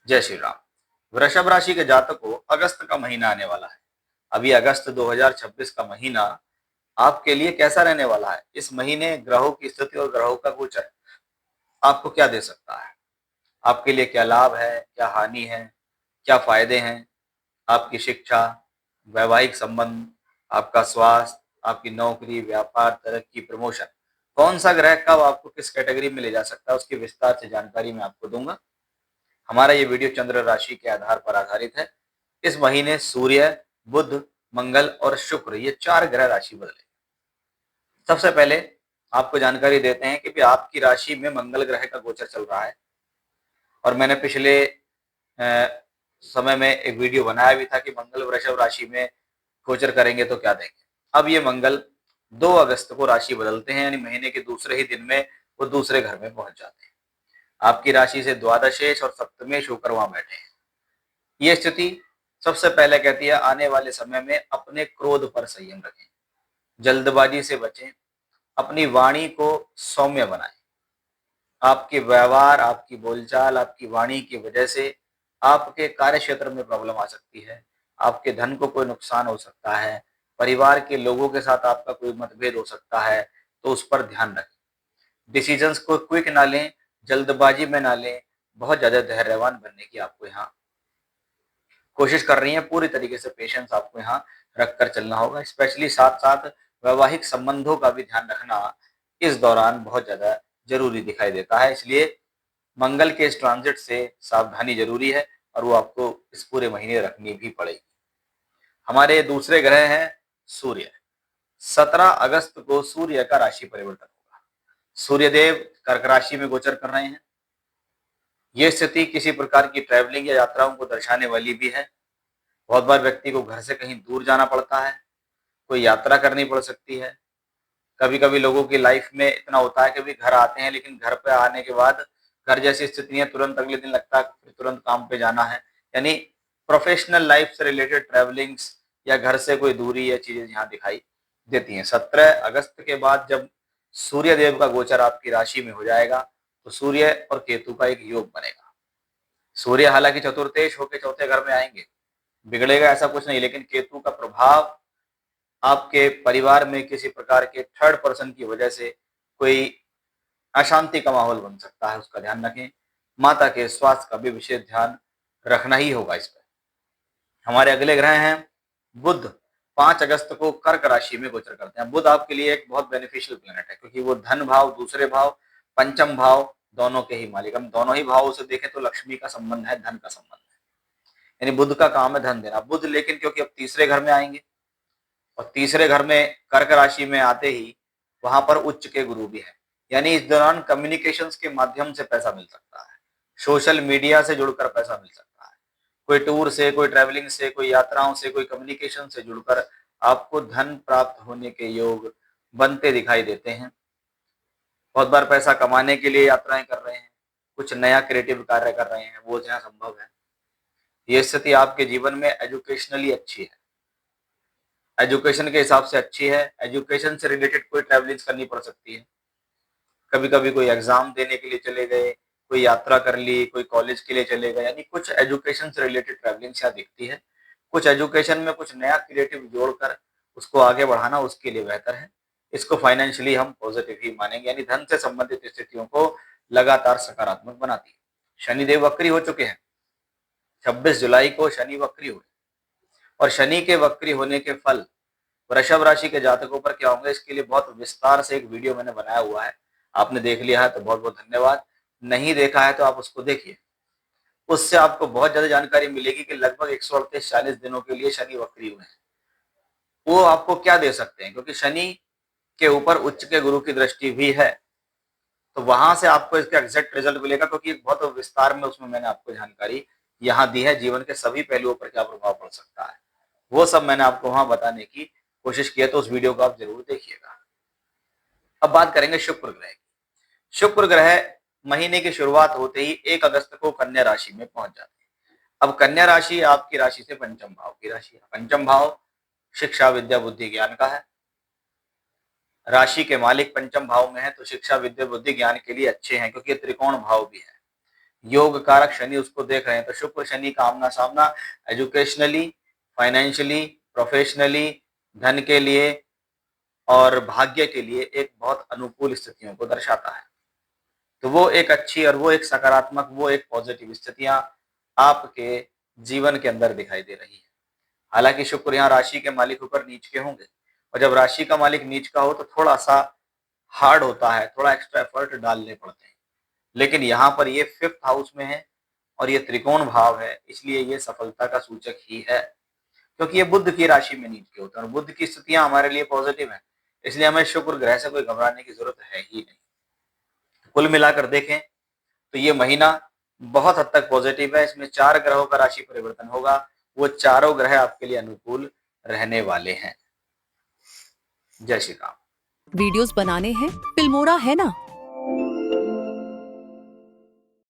जय श्री राम। वृषभ राशि के जातकों, अगस्त का महीना आने वाला है। अभी अगस्त 2026 का महीना आपके लिए कैसा रहने वाला है? इस महीने ग्रहों की स्थिति और ग्रहों का गोचर आपको क्या दे सकता है? आपके लिए क्या लाभ है, क्या हानि है, क्या फायदे हैं? आपकी शिक्षा, वैवाहिक संबंध, आपका स्वास्थ्य, आपकी नौकरी, व्यापार, तरक्की, प्रमोशन, कौन सा ग्रह कब आपको किस कैटेगरी में ले जा सकता है, उसकी विस्तार से जानकारी मैं आपको दूंगा। हमारा ये वीडियो चंद्र राशि के आधार पर आधारित है। इस महीने सूर्य, बुध, मंगल और शुक्र, ये 4 ग्रह राशि बदले। सबसे पहले आपको जानकारी देते हैं कि भी आपकी राशि में मंगल ग्रह का गोचर चल रहा है। और मैंने पिछले समय में एक वीडियो बनाया भी था कि मंगल वृषभ राशि में गोचर करेंगे तो क्या देंगे। अब ये मंगल 2 अगस्त को राशि बदलते हैं, यानी महीने के दूसरे ही दिन में वो दूसरे घर में पहुंच जाते हैं। आपकी राशि से द्वादशेश और सप्तमेश होकर वहां बैठे हैं। ये स्थिति सबसे पहले कहती है आने वाले समय में अपने क्रोध पर संयम रखें, जल्दबाजी से बचें, अपनी वाणी को सौम्य बनाएं। आपके व्यवहार, आपकी बोलचाल, आपकी वाणी की वजह से आपके कार्य क्षेत्र में प्रॉब्लम आ सकती है। आपके धन को कोई नुकसान हो सकता है। परिवार के लोगों के साथ आपका कोई मतभेद हो सकता है, तो उस पर ध्यान रखें। डिसीजंस को क्विक ना लें, जल्दबाजी में ना लें। बहुत ज्यादा धैर्यवान बनने की आपको यहाँ कोशिश कर रही है। पूरी तरीके से पेशेंस आपको यहाँ रखकर चलना होगा। स्पेशली साथ साथ वैवाहिक संबंधों का भी ध्यान रखना इस दौरान बहुत ज्यादा जरूरी दिखाई देता है। इसलिए मंगल के इस ट्रांजिट से सावधानी जरूरी है और वो आपको इस पूरे महीने रखनी भी पड़ेगी। हमारे दूसरे ग्रह हैं सूर्य। 17 अगस्त को सूर्य का राशि परिवर्तन होगा। सूर्यदेव कर्क राशि में गोचर कर रहे हैं। ये स्थिति किसी प्रकार की ट्रैवलिंग या यात्राओं को दर्शाने वाली भी है। बहुत बार व्यक्ति को घर से कहीं दूर जाना पड़ता है, कोई यात्रा करनी पड़ सकती है। कभी कभी लोगों की लाइफ में इतना होता है कि भी घर आते हैं, लेकिन घर पे आने के बाद घर जैसी स्थिति है, तुरंत अगले दिन लगता है फिर तुरंत काम पे जाना है। यानी प्रोफेशनल लाइफ से रिलेटेड ट्रैवलिंग्स या घर से कोई दूरी या चीजें यहाँ दिखाई देती हैं। 17 अगस्त के बाद जब सूर्य देव का गोचर आपकी राशि में हो जाएगा, तो सूर्य और केतु का एक योग बनेगा। सूर्य हालांकि चतुर्थेश होकर चौथे घर में आएंगे, बिगड़ेगा ऐसा कुछ नहीं, लेकिन केतु का प्रभाव आपके परिवार में किसी प्रकार के थर्ड पर्सन की वजह से कोई अशांति का माहौल बन सकता है, उसका ध्यान रखें। माता के स्वास्थ्य का भी विशेष ध्यान रखना ही होगा इस पर। हमारे अगले ग्रह हैं बुध। 5 अगस्त को कर्क राशि में गोचर करते हैं। बुध आपके लिए एक बहुत बेनिफिशियल प्लेनेट है, क्योंकि वो धन भाव, दूसरे भाव, पंचम भाव, दोनों के ही मालिक। हम दोनों ही भावों से देखें तो लक्ष्मी का संबंध है, धन का संबंध है। यानी बुध का काम है धन देना। बुध लेकिन क्योंकि अब तीसरे घर में आएंगे, और तीसरे घर में कर्क राशि में आते ही वहां पर उच्च के गुरु भी है। यानी इस दौरान कम्युनिकेशंस के माध्यम से पैसा मिल सकता है, सोशल मीडिया से जुड़कर पैसा मिल सकता है, कोई टूर से, कोई ट्रैवलिंग से, कोई यात्राओं से, कोई कम्युनिकेशन से जुड़कर आपको धन प्राप्त होने के योग बनते दिखाई देते हैं। बहुत बार पैसा कमाने के लिए यात्राएं कर रहे हैं, कुछ नया क्रिएटिव कार्य कर रहे हैं, वो जहाँ संभव है। ये स्थिति आपके जीवन में एजुकेशनली अच्छी है, एजुकेशन के हिसाब से अच्छी है। एजुकेशन से रिलेटेड कोई ट्रैवलिंग करनी पड़ सकती है। कभी कभी कोई एग्जाम देने के लिए चले गए, कोई यात्रा कर ली, कोई कॉलेज के लिए चले गए, यानी कुछ एजुकेशन से रिलेटेड ट्रैवलिंग यहाँ दिखती है। कुछ एजुकेशन में कुछ नया क्रिएटिव जोड़कर उसको आगे बढ़ाना उसके लिए बेहतर है। इसको फाइनेंशियली हम पॉजिटिव ही मानेंगे, यानी धन से संबंधित स्थितियों को लगातार सकारात्मक बनाती है। शनिदेव वक्री हो चुके हैं। 26 जुलाई को शनि वक्री हुए, और शनि के वक्री होने के फल वृषभ राशि के जातकों पर क्या होंगे, इसके लिए बहुत विस्तार से एक वीडियो मैंने बनाया हुआ है। आपने देख लिया है तो बहुत बहुत धन्यवाद। नहीं देखा है तो आप उसको देखिए, उससे आपको बहुत ज्यादा जानकारी मिलेगी कि लगभग 138-40 दिनों के लिए शनि वक्री हुए हैं, वो आपको क्या दे सकते हैं। क्योंकि शनि के ऊपर उच्च के गुरु की दृष्टि भी है, तो वहां से आपको इसका एग्जैक्ट रिजल्ट मिलेगा। क्योंकि बहुत विस्तार में उसमें मैंने आपको जानकारी यहाँ दी है, जीवन के सभी पहलुओं पर क्या प्रभाव पड़ सकता है, वो सब मैंने आपको वहां बताने की कोशिश की है। तो उस वीडियो को आप जरूर देखिएगा। अब बात करेंगे शुक्र ग्रह की। शुक्र ग्रह महीने की शुरुआत होते ही 1 अगस्त को कन्या राशि में पहुंच जाते हैं। अब कन्या राशि आपकी राशि से पंचम भाव की राशि है। पंचम भाव शिक्षा, विद्या, बुद्धि, ज्ञान का है। राशि के मालिक पंचम भाव में है, तो शिक्षा, विद्या, बुद्धि, ज्ञान के लिए अच्छे हैं, क्योंकि त्रिकोण भाव भी है। योग कारक शनि उसको देख रहे हैं, तो शुक्र शनि का आमना सामना एजुकेशनली, फाइनेंशियली, प्रोफेशनली, धन के लिए और भाग्य के लिए एक बहुत अनुकूल स्थितियों को दर्शाता है। तो वो एक अच्छी और वो एक सकारात्मक, वो एक पॉजिटिव स्थितियां आपके जीवन के अंदर दिखाई दे रही है। हालांकि शुक्र यहाँ राशि के मालिक होकर नीच के होंगे, और जब राशि का मालिक नीच का हो तो थोड़ा सा हार्ड होता है, थोड़ा एक्स्ट्रा एफर्ट डालने पड़ते हैं। लेकिन यहाँ पर ये 5th हाउस में है और ये त्रिकोण भाव है, इसलिए ये सफलता का सूचक ही है, क्योंकि ये बुध की राशि में नीच के होते हैं और बुध की स्थितियां हमारे लिए पॉजिटिव है, इसलिए हमें शुक्र ग्रह से कोई घबराने की जरूरत है ही नहीं। कुल मिलाकर देखें तो ये महीना बहुत हद तक पॉजिटिव है। इसमें 4 ग्रहों का राशि परिवर्तन होगा, वो चारों ग्रह आपके लिए अनुकूल रहने वाले हैं। जय श्री राम। वीडियोस बनाने हैं, फिल्मोरा है ना,